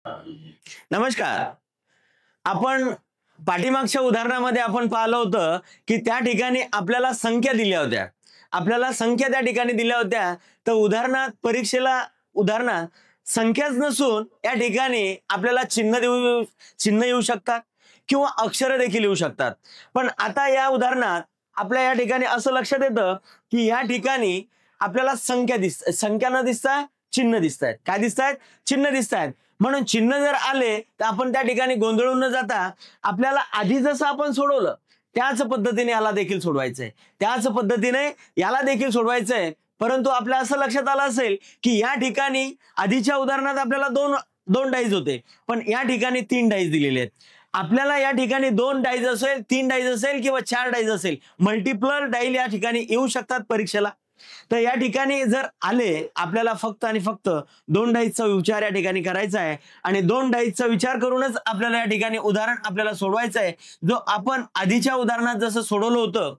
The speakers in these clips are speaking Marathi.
नमस्कार. आपण पाठीमागच्या उदाहरणामध्ये आपण पाहिलं होतं की त्या ठिकाणी आपल्याला संख्या दिल्या होत्या. आपल्याला संख्या त्या ठिकाणी दिल्या होत्या. तर उदाहरणात संख्याच नसून या ठिकाणी आपल्याला चिन्ह येऊ शकतात किंवा अक्षर देखील येऊ शकतात. पण आता या उदाहरणात आपल्या या ठिकाणी असं लक्षात येतं की या ठिकाणी आपल्याला संख्या न दिसता चिन्ह दिसतायत. काय दिसतायत? चिन्ह दिसतायत. म्हणून चिन्ह जर आले तर आपण त्या ठिकाणी गोंधळून न जाता आपल्याला आधी जसं आपण सोडवलं त्याच पद्धतीने याला देखील सोडवायचंय. परंतु आपल्या असं लक्षात आलं असेल की या ठिकाणी आधीच्या उदाहरणात आपल्याला दोन डाईज होते, पण या ठिकाणी 3 डाईज दिलेले आहेत. आपल्याला या ठिकाणी 2 डाईज असेल, 3 डाईज असेल किंवा 4 डाईज असेल, मल्टिपल डाईल या ठिकाणी येऊ शकतात परीक्षेला. तर या ठिकाणी जर आले आपल्याला फक्त आणि फक्त 2 डाईजचा विचार या ठिकाणी करायचा आहे आणि 2 डाईजचा विचार करूनच आपल्याला या ठिकाणी उदाहरण आपल्याला सोडवायचं आहे. जो आपण आधीच्या उदाहरणात जसं सोडवलं होतं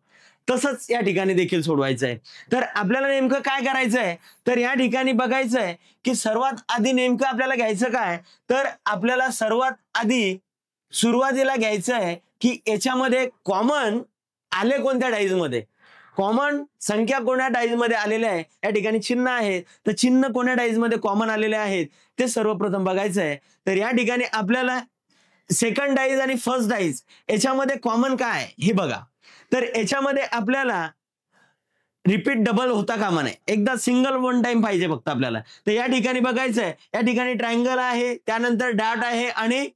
तसंच या ठिकाणी देखील सोडवायचं आहे. तर आपल्याला नेमकं काय करायचं आहे, तर या ठिकाणी बघायचं आहे की सर्वात आधी नेमकं आपल्याला घ्यायचं काय, तर आपल्याला सर्वात आधी सुरुवातीला घ्यायचं आहे की याच्यामध्ये कॉमन आले कोणत्या डाईज मध्ये, कॉमन संख्या कोणत्या डाईज मध्ये आलेल्या आहे. या ठिकाणी चिन्ह आहे तर चिन्ह कोणत्या डाईज मध्ये कॉमन आलेले आहेत ते सर्वप्रथम बघायचं आहे. तर या ठिकाणी आपल्याला सेकंड डाईज आणि फर्स्ट डाईज याच्यामध्ये कॉमन काय हे बघा. तर याच्यामध्ये आपल्याला रिपीट डबल होता कामा नये, एकदा सिंगल वन टाइम पाहिजे फक्त आपल्याला. तर या ठिकाणी बघायचं आहे, या ठिकाणी ट्रायंगल आहे, त्यानंतर डॉट आहे आणि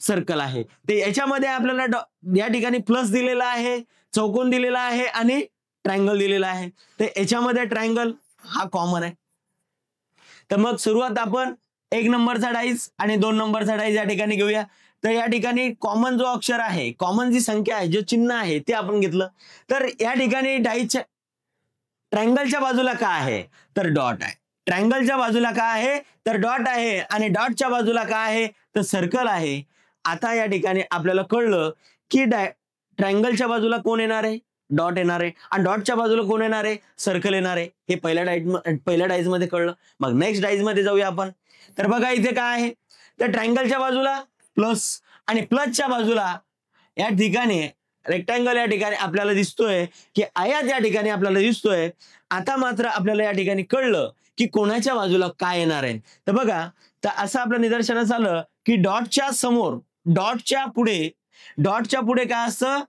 सर्कल आहे. ते याच्यामध्ये आपल्याला या ठिकाणी प्लस दिलेला आहे, चौकोन दिलेला आहे आणि ट्रायंगल दिलेला आहे. तर याच्यामध्ये ट्रायंगल हा कॉमन आहे. तर मग सुरुवात आपण 1 नंबरचा डाईज आणि 2 नंबरचा डाईज या ठिकाणी घेऊया. तर या ठिकाणी कॉमन जो अक्षर आहे, कॉमन जी संख्या आहे, जो चिन्ह आहे ते आपण घेतलं. तर या ठिकाणी डाईजच्या ट्रायंगलच्या बाजूला काय आहे, तर डॉट आहे. ट्रायंगलच्या बाजूला काय आहे, तर डॉट आहे आणि डॉटच्या बाजूला काय आहे, तर सर्कल आहे. आता या ठिकाणी आपल्याला कळलं की ट्रायंगलच्या बाजूला कोण येणार आहे, डॉट येणार आहे आणि डॉटच्या बाजूला कोण येणार आहे, सर्कल येणार आहे. हे पहिल्या डाईज मध्ये कळलं. मग नेक्स्ट डाईज मध्ये जाऊया आपण. तर बघा इथे काय आहे, तर ट्रायंगलच्या बाजूला प्लस आणि प्लसच्या बाजूला या ठिकाणी रेक्टँगल या ठिकाणी आपल्याला दिसतोय की आयत या ठिकाणी आपल्याला दिसतोय. आता मात्र आपल्याला या ठिकाणी कळलं की कोणाच्या बाजूला काय येणार आहे. तर बघा, तर असं आपलं निदर्शनास आलं की डॉटच्या समोर, डॉटच्या पुढे काय असतं,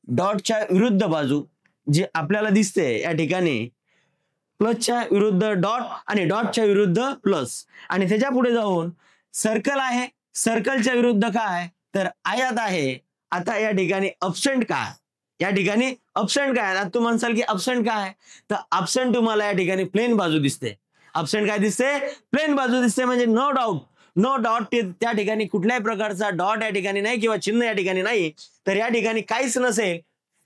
डॉटच्या विरुद्ध बाजू जी आपल्याला दिसते या ठिकाणी प्लसच्या विरुद्ध डॉट आणि डॉटच्या विरुद्ध प्लस आणि त्याच्या पुढे जाऊन सर्कल आहे, सर्कलच्या विरुद्ध काय, तर आयत आहे. आता या ठिकाणी अब्सेंट काय, या ठिकाणी अब्सेंट काय, आता तुम्ही म्हणसाल की अब्सेंट काय, तर अब्सेंट तुम्हाला या ठिकाणी प्लेन बाजू दिसते. अब्सेंट काय दिसते, प्लेन बाजू दिसते. म्हणजे नो डाऊट त्या ठिकाणी कुठल्याही प्रकारचा डॉट या ठिकाणी नाही किंवा चिन्ह या ठिकाणी नाही. तर या ठिकाणी काहीच नसेल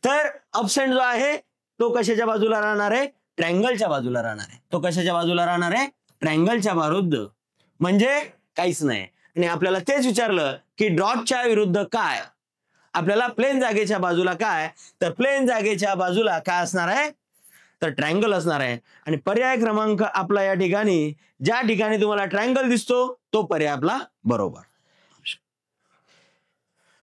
तर अब्सेंट जो आहे तो कशाच्या बाजूला राहणार आहे, ट्रायंगलच्या बाजूला राहणार आहे. तो कशाच्या बाजूला राहणार आहे, ट्रायंगलच्या विरुद्ध, म्हणजे काहीच नाही. आणि आपल्याला तेच विचारलं की डॉटच्या विरुद्ध काय, आपल्याला प्लेन जागेच्या बाजूला काय, तर प्लेन जागेच्या बाजूला काय असणार आहे, तर ट्रायंगल असणार आहे. आणि पर्याय क्रमांक आपला या ठिकाणी ज्या ठिकाणी तुम्हाला ट्रायंगल दिसतो तो पर्याय आपला बरोबर.